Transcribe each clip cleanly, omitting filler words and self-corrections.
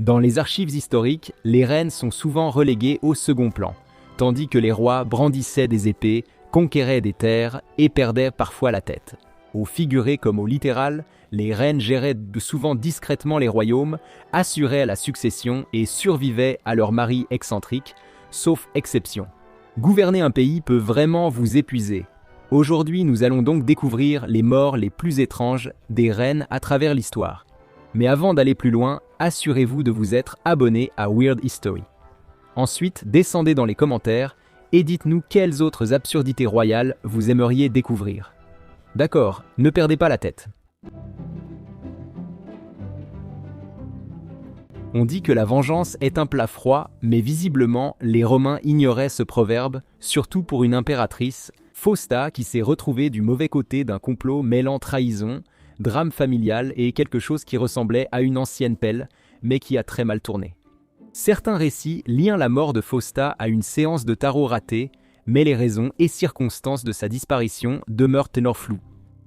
Dans les archives historiques, les reines sont souvent reléguées au second plan, tandis que les rois brandissaient des épées, conquéraient des terres et perdaient parfois la tête. Au figuré comme au littéral, les reines géraient souvent discrètement les royaumes, assuraient la succession et survivaient à leurs maris excentriques, sauf exception. Gouverner un pays peut vraiment vous épuiser. Aujourd'hui, nous allons donc découvrir les morts les plus étranges des reines à travers l'histoire. Mais avant d'aller plus loin, assurez-vous de vous être abonné à Weird History. Ensuite, descendez dans les commentaires et dites-nous quelles autres absurdités royales vous aimeriez découvrir. D'accord, ne perdez pas la tête. On dit que la vengeance est un plat froid, mais visiblement, les Romains ignoraient ce proverbe, surtout pour une impératrice, Fausta, qui s'est retrouvée du mauvais côté d'un complot mêlant trahison, drame familial et quelque chose qui ressemblait à une ancienne pelle, mais qui a très mal tourné. Certains récits lient la mort de Fausta à une séance de tarot ratée, mais les raisons et circonstances de sa disparition demeurent ténor floues.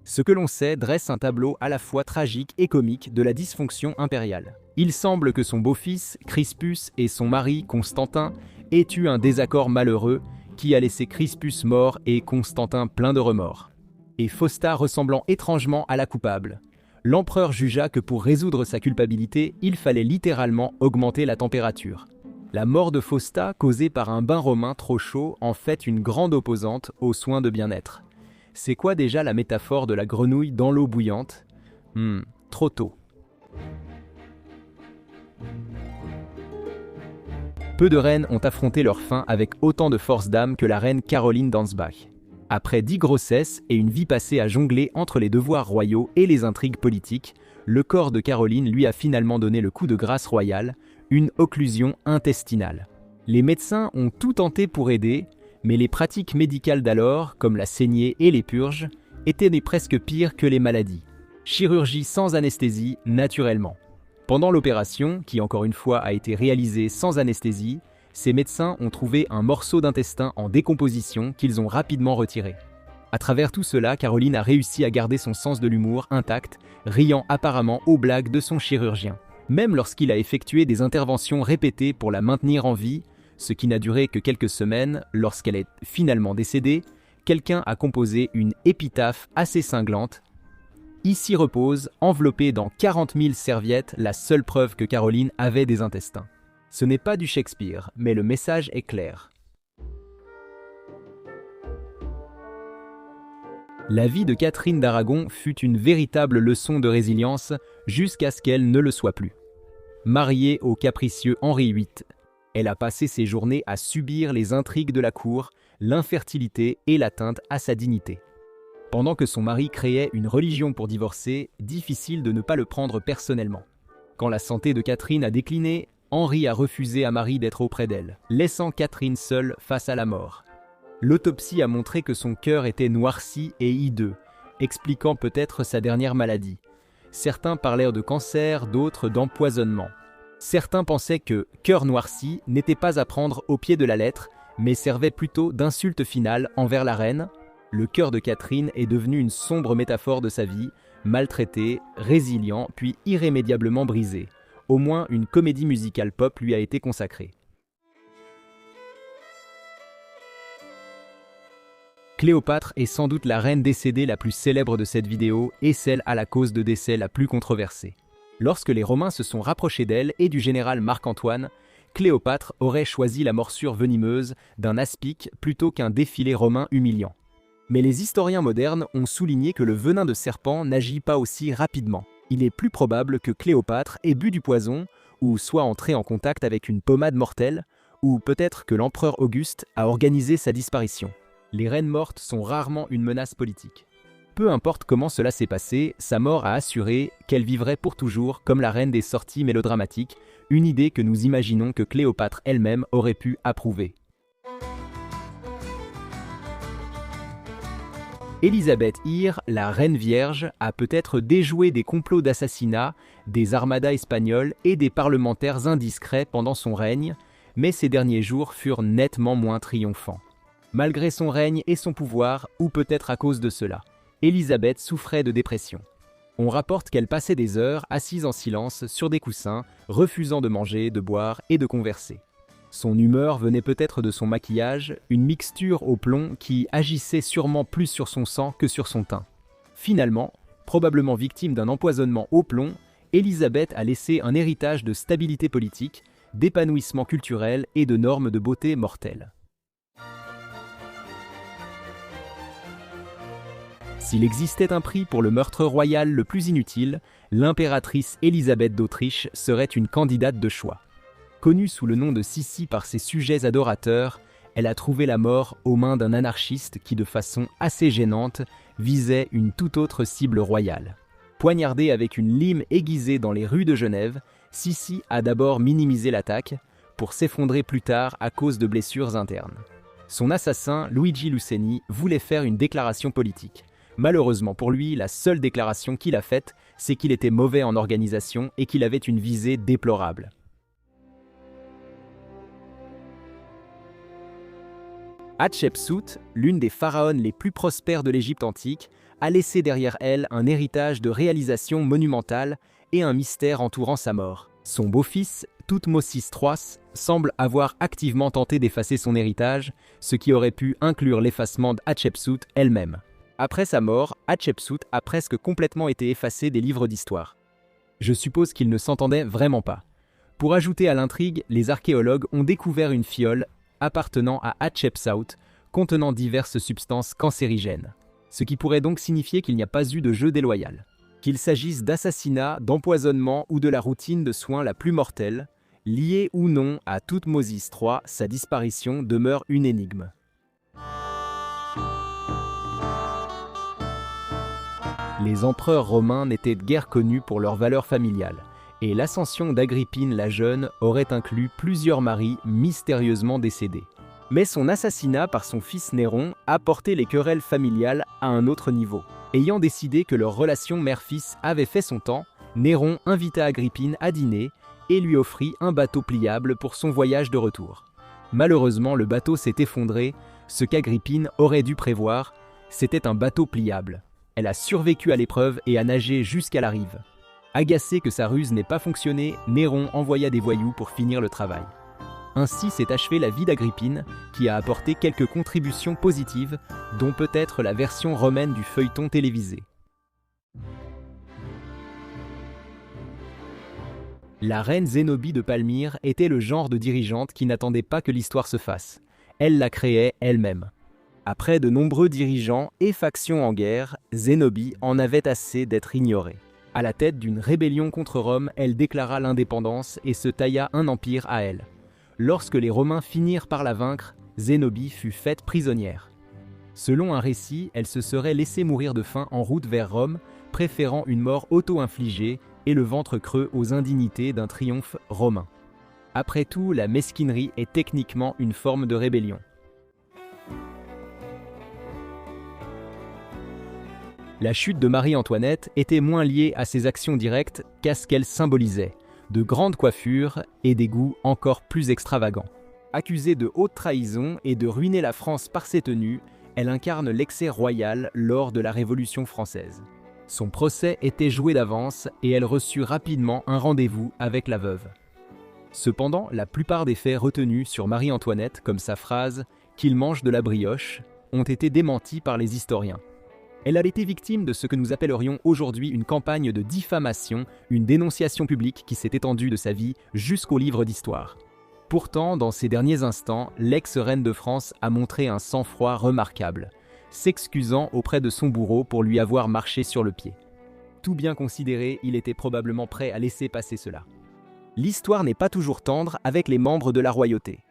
Ce que l'on sait dresse un tableau à la fois tragique et comique de la dysfonction impériale. Il semble que son beau-fils, Crispus, et son mari, Constantin, aient eu un désaccord malheureux qui a laissé Crispus mort et Constantin plein de remords. Et Fausta ressemblant étrangement à la coupable. L'empereur jugea que pour résoudre sa culpabilité, il fallait littéralement augmenter la température. La mort de Fausta, causée par un bain romain trop chaud, en fait une grande opposante aux soins de bien-être. C'est quoi déjà la métaphore de la grenouille dans l'eau bouillante ? Trop tôt. Peu de reines ont affronté leur fin avec autant de force d'âme que la reine Caroline d'Ansbach. Après 10 grossesses et une vie passée à jongler entre les devoirs royaux et les intrigues politiques, le corps de Caroline lui a finalement donné le coup de grâce royale, une occlusion intestinale. Les médecins ont tout tenté pour aider, mais les pratiques médicales d'alors, comme la saignée et les purges, étaient presque pires que les maladies. Chirurgie sans anesthésie, naturellement. Pendant l'opération, qui encore une fois a été réalisée sans anesthésie, ces médecins ont trouvé un morceau d'intestin en décomposition qu'ils ont rapidement retiré. À travers tout cela, Caroline a réussi à garder son sens de l'humour intact, riant apparemment aux blagues de son chirurgien. Même lorsqu'il a effectué des interventions répétées pour la maintenir en vie, ce qui n'a duré que quelques semaines, lorsqu'elle est finalement décédée, quelqu'un a composé une épitaphe assez cinglante. Ici repose, enveloppée dans 40 000 serviettes, la seule preuve que Caroline avait des intestins. Ce n'est pas du Shakespeare, mais le message est clair. La vie de Catherine d'Aragon fut une véritable leçon de résilience jusqu'à ce qu'elle ne le soit plus. Mariée au capricieux Henri VIII, elle a passé ses journées à subir les intrigues de la cour, l'infertilité et l'atteinte à sa dignité. Pendant que son mari créait une religion pour divorcer, difficile de ne pas le prendre personnellement. Quand la santé de Catherine a décliné, Henri a refusé à Marie d'être auprès d'elle, laissant Catherine seule face à la mort. L'autopsie a montré que son cœur était noirci et hideux, expliquant peut-être sa dernière maladie. Certains parlèrent de cancer, d'autres d'empoisonnement. Certains pensaient que « cœur noirci » n'était pas à prendre au pied de la lettre, mais servait plutôt d'insulte finale envers la reine. Le cœur de Catherine est devenu une sombre métaphore de sa vie, maltraité, résilient, puis irrémédiablement brisé. Au moins une comédie musicale pop lui a été consacrée. Cléopâtre est sans doute la reine décédée la plus célèbre de cette vidéo et celle à la cause de décès la plus controversée. Lorsque les Romains se sont rapprochés d'elle et du général Marc-Antoine, Cléopâtre aurait choisi la morsure venimeuse d'un aspic plutôt qu'un défilé romain humiliant. Mais les historiens modernes ont souligné que le venin de serpent n'agit pas aussi rapidement. Il est plus probable que Cléopâtre ait bu du poison, ou soit entré en contact avec une pommade mortelle, ou peut-être que l'empereur Auguste a organisé sa disparition. Les reines mortes sont rarement une menace politique. Peu importe comment cela s'est passé, sa mort a assuré qu'elle vivrait pour toujours comme la reine des sorties mélodramatiques, une idée que nous imaginons que Cléopâtre elle-même aurait pu approuver. Élisabeth Eyre, la reine vierge, a peut-être déjoué des complots d'assassinat, des armadas espagnols et des parlementaires indiscrets pendant son règne, mais ces derniers jours furent nettement moins triomphants. Malgré son règne et son pouvoir, ou peut-être à cause de cela, Élisabeth souffrait de dépression. On rapporte qu'elle passait des heures assise en silence sur des coussins, refusant de manger, de boire et de converser. Son humeur venait peut-être de son maquillage, une mixture au plomb qui agissait sûrement plus sur son sang que sur son teint. Finalement, probablement victime d'un empoisonnement au plomb, Élisabeth a laissé un héritage de stabilité politique, d'épanouissement culturel et de normes de beauté mortelles. S'il existait un prix pour le meurtre royal le plus inutile, l'impératrice Élisabeth d'Autriche serait une candidate de choix. Connue sous le nom de Sissi par ses sujets adorateurs, elle a trouvé la mort aux mains d'un anarchiste qui, de façon assez gênante, visait une toute autre cible royale. Poignardée avec une lime aiguisée dans les rues de Genève, Sissi a d'abord minimisé l'attaque, pour s'effondrer plus tard à cause de blessures internes. Son assassin, Luigi Luceni, voulait faire une déclaration politique. Malheureusement pour lui, la seule déclaration qu'il a faite, c'est qu'il était mauvais en organisation et qu'il avait une visée déplorable. Hatshepsut, l'une des pharaones les plus prospères de l'Égypte antique, a laissé derrière elle un héritage de réalisations monumentales et un mystère entourant sa mort. Son beau-fils, Thoutmôsis III, semble avoir activement tenté d'effacer son héritage, ce qui aurait pu inclure l'effacement d'Hatshepsut elle-même. Après sa mort, Hatshepsut a presque complètement été effacée des livres d'histoire. Je suppose qu'ils ne s'entendaient vraiment pas. Pour ajouter à l'intrigue, les archéologues ont découvert une fiole appartenant à Hatshepsut, contenant diverses substances cancérigènes. Ce qui pourrait donc signifier qu'il n'y a pas eu de jeu déloyal. Qu'il s'agisse d'assassinat, d'empoisonnement ou de la routine de soins la plus mortelle, liée ou non à Thoutmôsis III, sa disparition demeure une énigme. Les empereurs romains n'étaient guère connus pour leur valeur familiale, et l'ascension d'Agrippine la jeune aurait inclus plusieurs maris mystérieusement décédés. Mais son assassinat par son fils Néron a porté les querelles familiales à un autre niveau. Ayant décidé que leur relation mère-fils avait fait son temps, Néron invita Agrippine à dîner et lui offrit un bateau pliable pour son voyage de retour. Malheureusement, le bateau s'est effondré, ce qu'Agrippine aurait dû prévoir, c'était un bateau pliable. Elle a survécu à l'épreuve et a nagé jusqu'à la rive. Agacé que sa ruse n'ait pas fonctionné, Néron envoya des voyous pour finir le travail. Ainsi s'est achevée la vie d'Agrippine, qui a apporté quelques contributions positives, dont peut-être la version romaine du feuilleton télévisé. La reine Zénobie de Palmyre était le genre de dirigeante qui n'attendait pas que l'histoire se fasse. Elle la créait elle-même. Après de nombreux dirigeants et factions en guerre, Zénobie en avait assez d'être ignorée. À la tête d'une rébellion contre Rome, elle déclara l'indépendance et se tailla un empire à elle. Lorsque les Romains finirent par la vaincre, Zénobie fut faite prisonnière. Selon un récit, elle se serait laissée mourir de faim en route vers Rome, préférant une mort auto-infligée et le ventre creux aux indignités d'un triomphe romain. Après tout, la mesquinerie est techniquement une forme de rébellion. La chute de Marie-Antoinette était moins liée à ses actions directes qu'à ce qu'elle symbolisait, de grandes coiffures et des goûts encore plus extravagants. Accusée de haute trahison et de ruiner la France par ses tenues, elle incarne l'excès royal lors de la Révolution française. Son procès était joué d'avance et elle reçut rapidement un rendez-vous avec la veuve. Cependant, la plupart des faits retenus sur Marie-Antoinette, comme sa phrase « qu'il mange de la brioche », ont été démentis par les historiens. Elle a été victime de ce que nous appellerions aujourd'hui une campagne de diffamation, une dénonciation publique qui s'est étendue de sa vie jusqu'aux livres d'histoire. Pourtant, dans ses derniers instants, l'ex-reine de France a montré un sang-froid remarquable, s'excusant auprès de son bourreau pour lui avoir marché sur le pied. Tout bien considéré, il était probablement prêt à laisser passer cela. L'histoire n'est pas toujours tendre avec les membres de la royauté.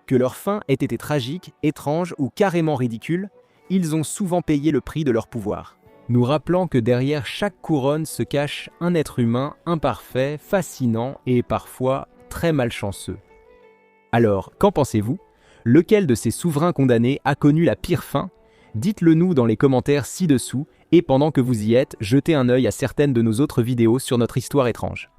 Que leur fin ait été tragique, étrange ou carrément ridicule, ils ont souvent payé le prix de leur pouvoir. Nous rappelant que derrière chaque couronne se cache un être humain imparfait, fascinant et parfois très malchanceux. Alors, qu'en pensez-vous? Lequel de ces souverains condamnés a connu la pire fin? Dites-le nous dans les commentaires ci-dessous et pendant que vous y êtes, jetez un œil à certaines de nos autres vidéos sur notre histoire étrange.